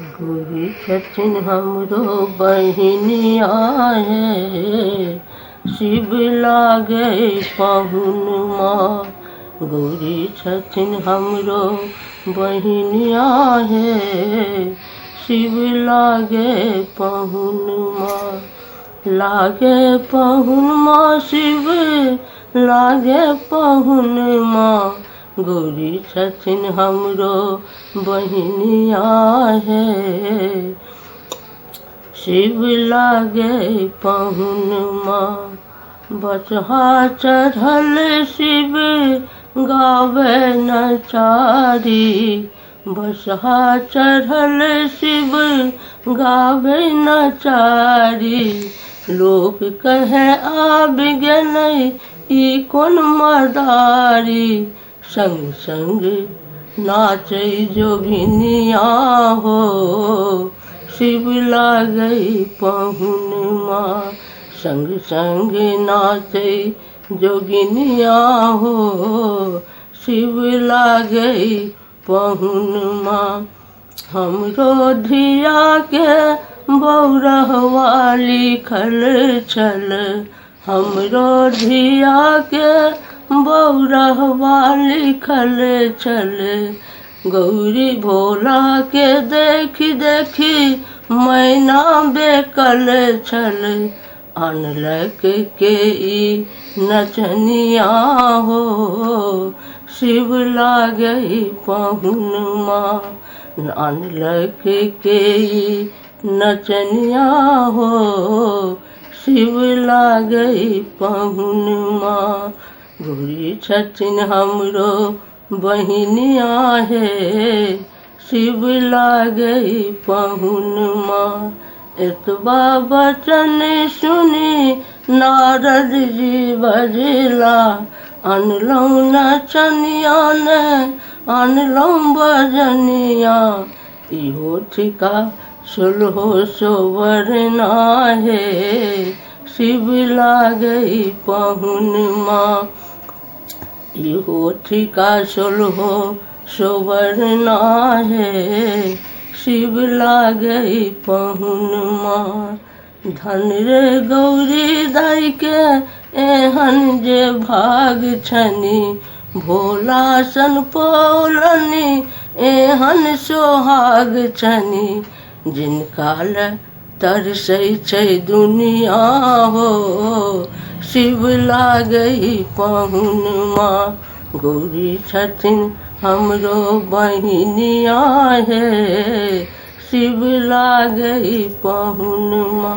गोरी छथिन हमरो बहिनिया है, शिव लागे पहुनमा। गोरी छथिन हमरो बहिनिया है, शिव लागे पहुनमा। लागे पहुनमा शिव लागे पहुनमा, गोरी छथिन हमरो बहिनिया है, शिव लागे पहुनमा। बसहा चढ़ल शिव गावे नचारी, बसहा चढ़ल शिव गावे नचारी। लोक कहे आब गेलै ई कोन मदारी, संग संग नाचै जोगिनिया हो, शिव लागै पहुनमा। संग संग नाचै जोगिनिया हो, शिव लागै पहुनमा। हमरो धिया के बौरहवा लिखल छल, हमरो धिया के बौरहवा लिखल छल। गौरी भोला के देखी देखी मैना बेकल छल, अनलक के ई नचनिया हो, शिव लागै पहुनमा। अनलक के ई नचनिया हो, शिव लागै पहुनमा। गोरी छथिन हमरो बहिनिया है, शिव लागै पहुनमा। एतबा बचन सुनी नारद जी बजला, अनलहुँ नचनिया ने अनलहुँ बजनिया। इहो ठिका सोलहो सोवरना है, शिव लागै पहुनमा। इहो ठिका सोलहो सोवरना है, शिव लागै पहुनमा। धन रे गौरी दाई के एहन जे भाग छनी, भोला सन पौलनी एहन सोहाग छनी। जिनका ले तरसै छै दुनिया हो, शिव लागै पहुनमा। गौरी छथिन हमरो बहिनिया है, शिव लागै पहुनमा।